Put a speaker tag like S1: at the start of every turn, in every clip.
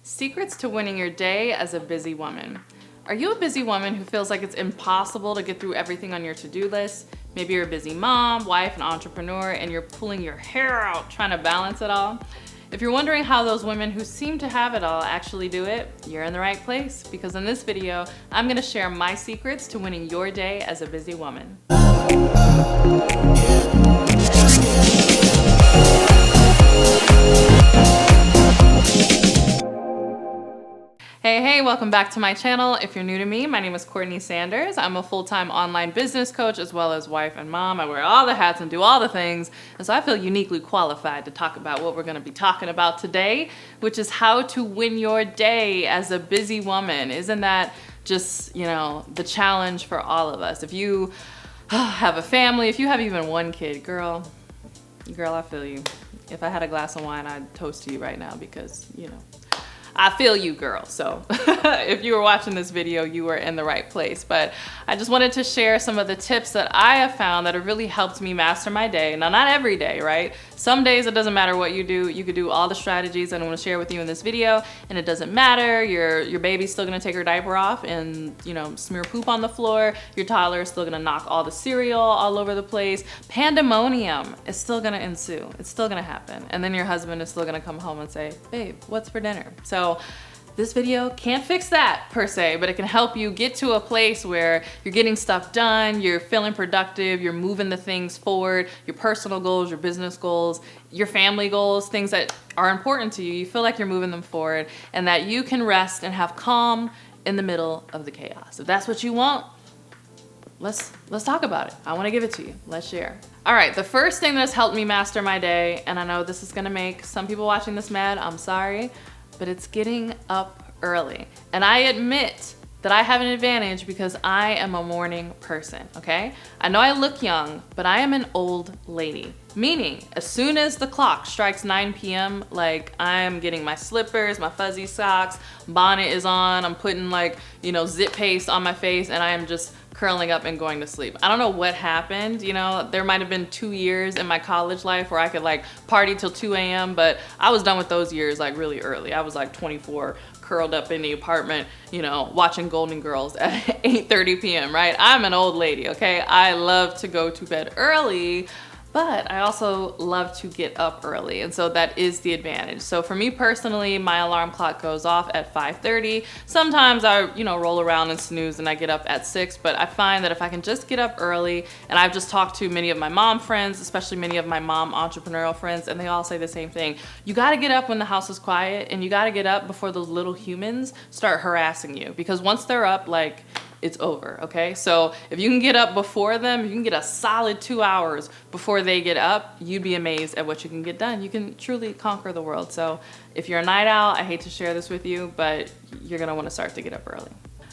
S1: Secrets to winning your day as a busy woman. Are you a busy woman who feels like it's impossible to get through everything on your to-do list? Maybe you're a busy mom, wife, and entrepreneur, and you're pulling your hair out trying to balance it all. If you're wondering how those women who seem to have it all actually do it, you're in the right place, because in this video, I'm gonna share my secrets to winning your day as a busy woman. Hey, welcome back to my channel. If you're new to me, my name is CourtneyLSanders. I'm a full-time online business coach as well as wife and mom. I wear all the hats and do all the things. And so I feel uniquely qualified to talk about what we're gonna be talking about today, which is how to win your day as a busy woman. Isn't that just, the challenge for all of us? If you have a family, if you have even one kid, girl, I feel you. If I had a glass of wine, I'd toast to you right now because, I feel you, girl. So if you were watching this video, you were in the right place. But I just wanted to share some of the tips that I have found that have really helped me master my day. Now, not every day, right? Some days it doesn't matter what you do. You could do all the strategies that I'm gonna share with you in this video, and it doesn't matter. Your baby's still gonna take her diaper off and smear poop on the floor. Your toddler is still gonna knock all the cereal all over the place. Pandemonium is still gonna ensue. It's still gonna happen. And then your husband is still gonna come home and say, babe, what's for dinner? So this video can't fix that per se, but it can help you get to a place where you're getting stuff done, you're feeling productive, you're moving the things forward, your personal goals, your business goals, your family goals, things that are important to you. You feel like you're moving them forward and that you can rest and have calm in the middle of the chaos. If that's what you want, let's talk about it. I want to give it to you. Let's share. All right, the first thing that's helped me master my day, and I know this is gonna make some people watching this mad, I'm sorry, but it's getting up early. And I admit that I have an advantage because I am a morning person, okay? I know I look young, but I am an old lady. Meaning, as soon as the clock strikes 9 p.m., like I'm getting my slippers, my fuzzy socks, bonnet is on, I'm putting zip paste on my face, and I am just curling up and going to sleep. I don't know what happened, there might have been 2 years in my college life where I could party till 2 a.m., but I was done with those years really early. I was 24, curled up in the apartment, watching Golden Girls at 8:30 p.m., right? I'm an old lady, okay? I love to go to bed early, but I also love to get up early, and so that is the advantage. So for me personally, my alarm clock goes off at 5:30. Sometimes I, roll around and snooze and I get up at 6, but I find that if I can just get up early, and I've just talked to many of my mom friends, especially many of my mom entrepreneurial friends, and they all say the same thing. You gotta get up when the house is quiet, and you gotta get up before those little humans start harassing you, because once they're up, it's over, okay? So if you can get up before them, you can get a solid 2 hours before they get up, you'd be amazed at what you can get done. You can truly conquer the world. So if you're a night owl, I hate to share this with you, but you're gonna wanna start to get up early.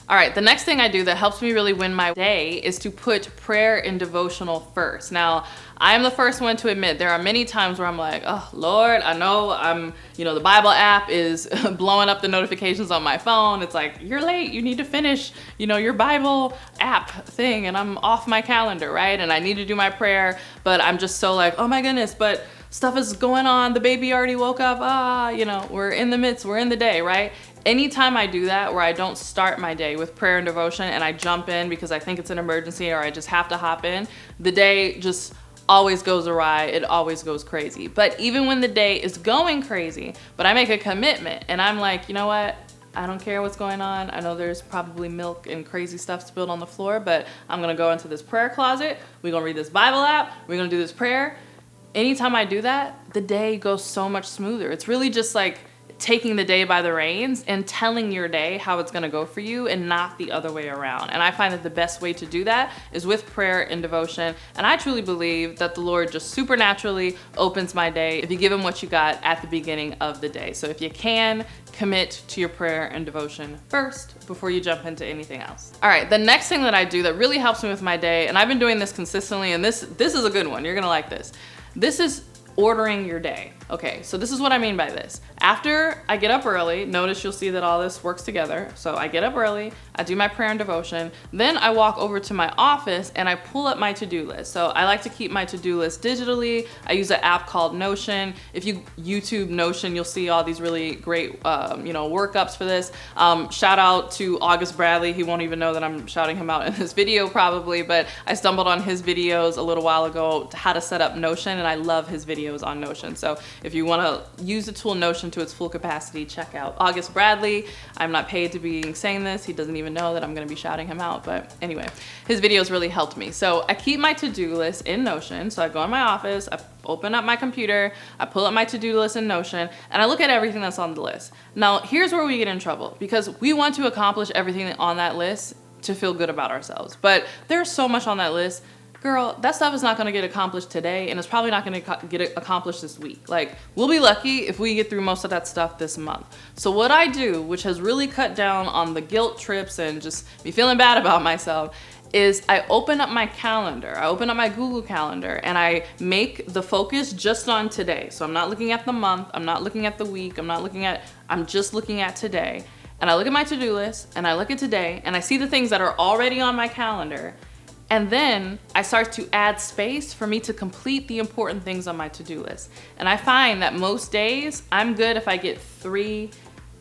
S1: All right, the next thing I do that helps me really win my day is to put prayer and devotional first. Now, I am the first one to admit there are many times where I'm like, oh Lord, I know the Bible app is blowing up the notifications on my phone. It's like, you're late, you need to finish, your Bible app thing, and I'm off my calendar, right? And I need to do my prayer, but I'm just so oh my goodness, but stuff is going on, the baby already woke up, we're in the midst, we're in the day, right? Anytime I do that, where I don't start my day with prayer and devotion and I jump in because I think it's an emergency or I just have to hop in, the day just always goes awry, it always goes crazy. But even when the day is going crazy, but I make a commitment and I'm like, you know what? I don't care what's going on. I know there's probably milk and crazy stuff spilled on the floor, but I'm gonna go into this prayer closet, we're gonna read this Bible app, we're gonna do this prayer. Anytime I do that, the day goes so much smoother. It's really just taking the day by the reins and telling your day how it's gonna go for you and not the other way around. And I find that the best way to do that is with prayer and devotion. And I truly believe that the Lord just supernaturally opens my day if you give him what you got at the beginning of the day. So if you can, commit to your prayer and devotion first before you jump into anything else. All right, the next thing that I do that really helps me with my day, and I've been doing this consistently, and this is a good one, you're gonna like this. This is ordering your day. Okay, so this is what I mean by this. After I get up early, notice you'll see that all this works together. So I get up early, I do my prayer and devotion, then I walk over to my office and I pull up my to-do list. So I like to keep my to-do list digitally. I use an app called Notion. If you YouTube Notion, you'll see all these really great workups for this. Shout out to August Bradley. He won't even know that I'm shouting him out in this video probably, but I stumbled on his videos a little while ago to how to set up Notion, and I love his videos on Notion. So if you want to use the tool Notion to its full capacity, check out August Bradley. I'm not paid to be saying this. He doesn't even know that I'm going to be shouting him out, but anyway, his videos really helped me. So I keep my to-do list in Notion. So I go in my office, I open up my computer, I pull up my to-do list in Notion, and I look at everything that's on the list. Now, here's where we get in trouble, because we want to accomplish everything on that list to feel good about ourselves. But there's so much on that list. Girl, that stuff is not gonna get accomplished today, and it's probably not gonna get accomplished this week. Like, we'll be lucky if we get through most of that stuff this month. So what I do, which has really cut down on the guilt trips and just me feeling bad about myself, is I open up my calendar. I open up my Google Calendar and I make the focus just on today. So I'm not looking at the month, I'm not looking at the week, I'm just looking at today. And I look at my to-do list and I look at today and I see the things that are already on my calendar. And then I start to add space for me to complete the important things on my to-do list. And I find that most days I'm good if I get 3.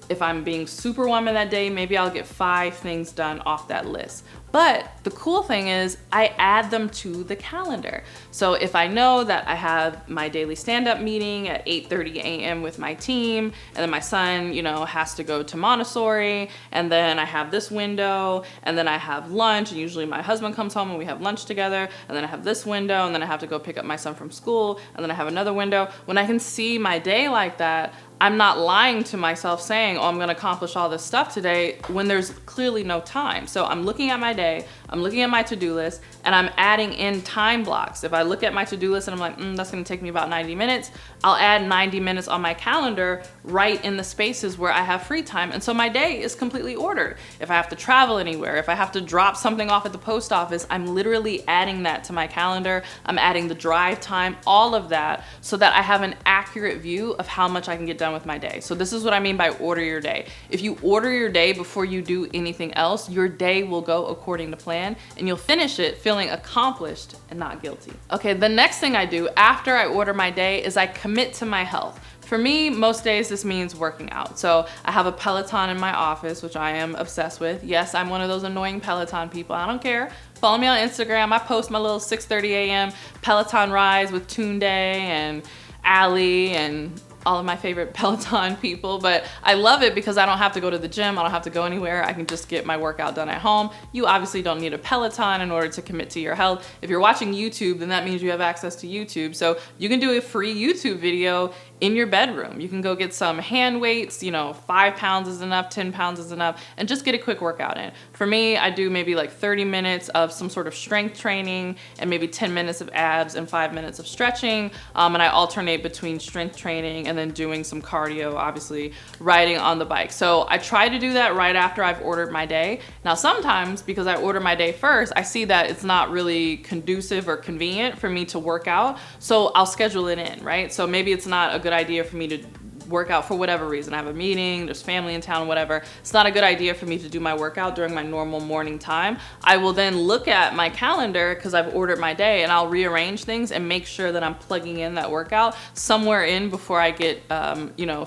S1: If I'm being superwoman that day, maybe I'll get 5 things done off that list. But the cool thing is I add them to the calendar. So if I know that I have my daily stand-up meeting at 8:30 a.m. with my team, and then my son, has to go to Montessori, and then I have this window, and then I have lunch, and usually my husband comes home and we have lunch together, and then I have this window, and then I have to go pick up my son from school, and then I have another window. When I can see my day like that, I'm not lying to myself saying, oh, I'm gonna accomplish all this stuff today when there's clearly no time. So I'm looking at my day, I'm looking at my to-do list, and I'm adding in time blocks. If I look at my to-do list and I'm like, that's gonna take me about 90 minutes, I'll add 90 minutes on my calendar right in the spaces where I have free time. And so my day is completely ordered. If I have to travel anywhere, if I have to drop something off at the post office, I'm literally adding that to my calendar. I'm adding the drive time, all of that, so that I have an accurate view of how much I can get done with my day. So this is what I mean by order your day. If you order your day before you do anything else, your day will go according to plan and you'll finish it feeling accomplished and not guilty. Okay, the next thing I do after I order my day is I commit to my health. For me, most days this means working out. So I have a Peloton in my office, which I am obsessed with. Yes, I'm one of those annoying Peloton people. I don't care. Follow me on Instagram. I post my little 6:30 a.m. Peloton rides with Tunde and Allie and all of my favorite Peloton people, but I love it because I don't have to go to the gym. I don't have to go anywhere. I can just get my workout done at home. You obviously don't need a Peloton in order to commit to your health. If you're watching YouTube, then that means you have access to YouTube. So you can do a free YouTube video in your bedroom. You can go get some hand weights, 5 pounds is enough, 10 pounds is enough, and just get a quick workout in. For me, I do maybe like 30 minutes of some sort of strength training and maybe 10 minutes of abs and 5 minutes of stretching. And I alternate between strength training and then doing some cardio, obviously riding on the bike. So I try to do that right after I've ordered my day. Now sometimes, because I order my day first, I see that it's not really conducive or convenient for me to work out, so I'll schedule it in, right? So maybe it's not a good idea for me to work out for whatever reason. I have a meeting, there's family in town, whatever. It's not a good idea for me to do my workout during my normal morning time. I will then look at my calendar because I've ordered my day and I'll rearrange things and make sure that I'm plugging in that workout somewhere in before I get,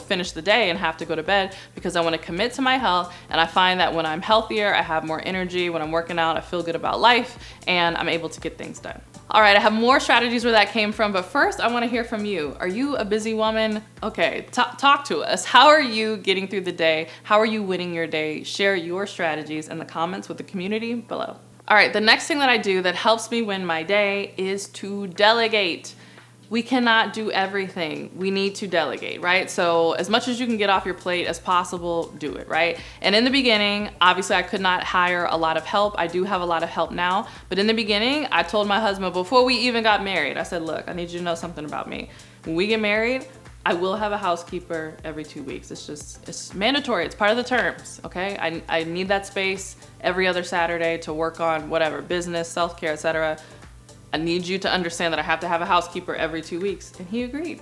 S1: finish the day and have to go to bed, because I want to commit to my health. And I find that when I'm healthier, I have more energy. When I'm working out, I feel good about life and I'm able to get things done. All right, I have more strategies where that came from, but first I want to hear from you. Are you a busy woman? Okay, talk to us. How are you getting through the day? How are you winning your day? Share your strategies in the comments with the community below. All right, the next thing that I do that helps me win my day is to delegate. We cannot do everything. We need to delegate, right? So as much as you can get off your plate as possible, do it, right? And in the beginning, obviously I could not hire a lot of help. I do have a lot of help now, but in the beginning, I told my husband before we even got married, I said, look, I need you to know something about me. When we get married, I will have a housekeeper every 2 weeks. It's mandatory, it's part of the terms, okay? I need that space every other Saturday to work on whatever, business, self-care, etc. I need you to understand that I have to have a housekeeper every 2 weeks. And he agreed.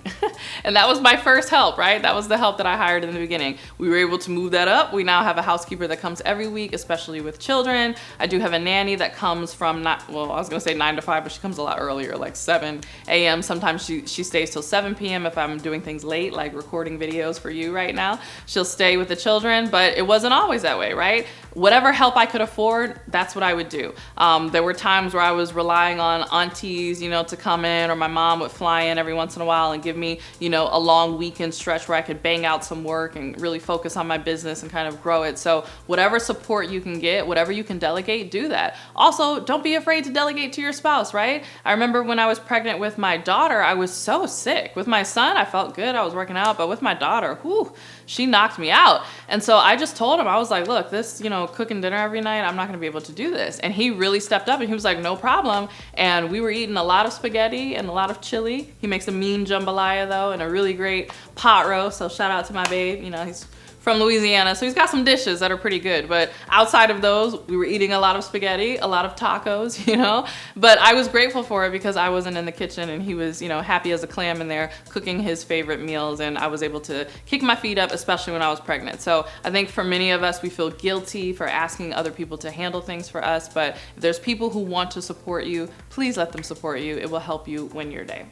S1: And that was my first help, right? That was the help that I hired in the beginning. We were able to move that up. We now have a housekeeper that comes every week, especially with children. I do have a nanny that comes from, not, well, I was gonna say 9 to 5, but she comes a lot earlier, like 7 a.m. Sometimes she stays till 7 p.m. if I'm doing things late, like recording videos for you right now. She'll stay with the children, but it wasn't always that way, right? Whatever help I could afford, that's what I would do. There were times where I was relying on aunties, you know, to come in, or my mom would fly in every once in a while and give me, you know, a long weekend stretch where I could bang out some work and really focus on my business and kind of grow it. So whatever support you can get, whatever you can delegate, do that. Also, don't be afraid to delegate to your spouse, right? I remember when I was pregnant with my daughter, I was so sick. With my son, I felt good, I was working out, but with my daughter, whew, she knocked me out. And so I just told him, I was like, look, this, you know, cooking dinner every night, I'm not gonna be able to do this. And he really stepped up and he was like, no problem. And we were eating a lot of spaghetti and a lot of chili. He makes a mean jambalaya though, and a really great pot roast. So shout out to my babe, you know, he's from Louisiana, so he's got some dishes that are pretty good. But outside of those, we were eating a lot of spaghetti, a lot of tacos, you know? But I was grateful for it because I wasn't in the kitchen and he was, you know, happy as a clam in there cooking his favorite meals, and I was able to kick my feet up, especially when I was pregnant. So I think for many of us, we feel guilty for asking other people to handle things for us, but if there's people who want to support you, please let them support you. It will help you win your day.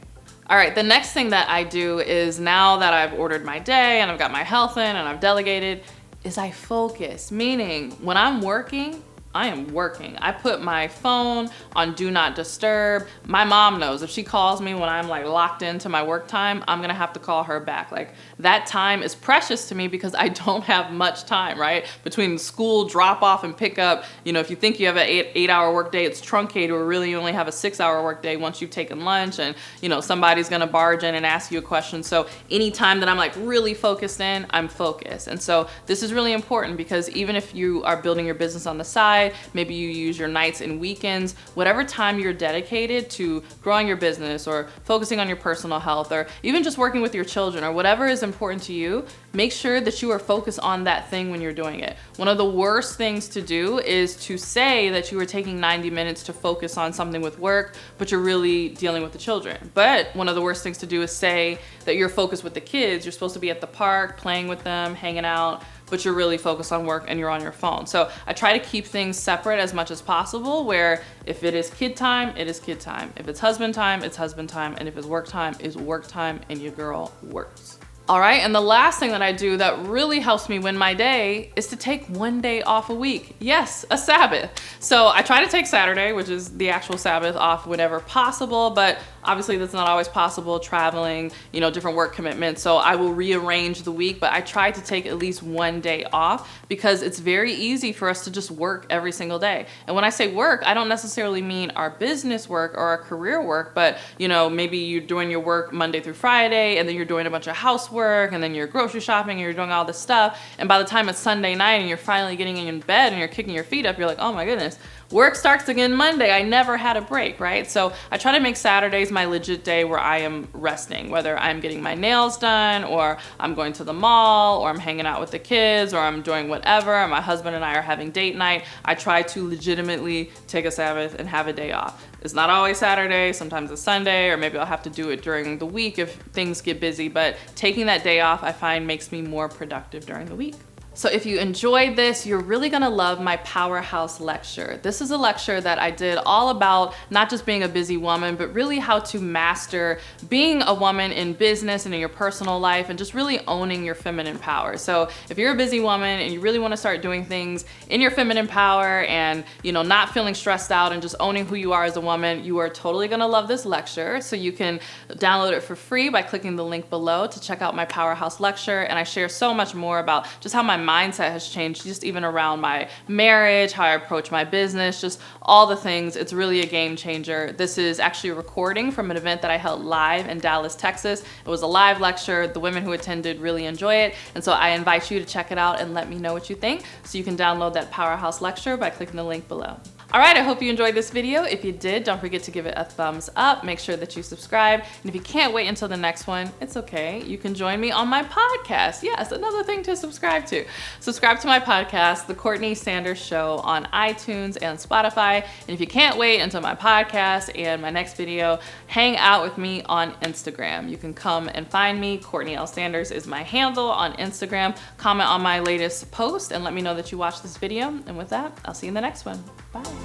S1: All right, the next thing that I do is, now that I've ordered my day and I've got my health in and I've delegated, is I focus. Meaning when I'm working, I am working. I put my phone on do not disturb. My mom knows if she calls me when I'm like locked into my work time, I'm gonna have to call her back. Like, that time is precious to me because I don't have much time, right? Between school drop off and pick up, you know, if you think you have an eight hour work day, it's truncated, or really you only have a 6 hour work day once you've taken lunch, and you know, somebody's gonna barge in and ask you a question. So any time that I'm like really focused in, I'm focused. And so this is really important because even if you are building your business on the side, maybe you use your nights and weekends, whatever time you're dedicated to growing your business or focusing on your personal health, or even just working with your children, or whatever is important to you, make sure that you are focused on that thing when you're doing it. One of the worst things to do is to say that you are taking 90 minutes to focus on something with work, but you're really dealing with the children. But one of the worst things to do is say that you're focused with the kids. You're supposed to be at the park, playing with them, hanging out, but you're really focused on work and you're on your phone. So I try to keep things separate as much as possible, where if it is kid time, it is kid time. If it's husband time, it's husband time. And if it's work time, it's work time, and your girl works. All right, and the last thing that I do that really helps me win my day is to take one day off a week. Yes, a Sabbath. So I try to take Saturday, which is the actual Sabbath, off whenever possible, but obviously that's not always possible, traveling, you know, different work commitments. So I will rearrange the week, but I try to take at least one day off because it's very easy for us to just work every single day. And when I say work, I don't necessarily mean our business work or our career work, but you know, maybe you're doing your work Monday through Friday, and then you're doing a bunch of housework, and then you're grocery shopping, and you're doing all this stuff. And by the time it's Sunday night and you're finally getting in bed and you're kicking your feet up, you're like, oh my goodness, work starts again Monday. I never had a break, right? So I try to make Saturdays my legit day where I am resting, whether I'm getting my nails done, or I'm going to the mall, or I'm hanging out with the kids, or I'm doing whatever, and my husband and I are having date night. I try to legitimately take a Sabbath and have a day off. It's not always Saturday, sometimes it's Sunday, or maybe I'll have to do it during the week if things get busy, but taking that day off I find makes me more productive during the week. So if you enjoyed this, you're really gonna love my Powerhouse lecture. This is a lecture that I did all about not just being a busy woman, but really how to master being a woman in business and in your personal life, and just really owning your feminine power. So if you're a busy woman and you really wanna start doing things in your feminine power and, you know, not feeling stressed out and just owning who you are as a woman, you are totally gonna love this lecture. So you can download it for free by clicking the link below to check out my Powerhouse lecture. And I share so much more about just how my mindset has changed, just even around my marriage, how I approach my business, just all the things. It's really a game changer. This is actually a recording from an event that I held live in Dallas, Texas. It was a live lecture. The women who attended really enjoy it. And so I invite you to check it out and let me know what you think. So you can download that Powerhouse lecture by clicking the link below. All right, I hope you enjoyed this video. If you did, don't forget to give it a thumbs up. Make sure that you subscribe. And if you can't wait until the next one, it's okay. You can join me on my podcast. Yes, another thing to subscribe to. Subscribe to my podcast, The Courtney Sanders Show, on iTunes and Spotify. And if you can't wait until my podcast and my next video, hang out with me on Instagram. You can come and find me. CourtneyLSanders is my handle on Instagram. Comment on my latest post and let me know that you watched this video. And with that, I'll see you in the next one. Bye.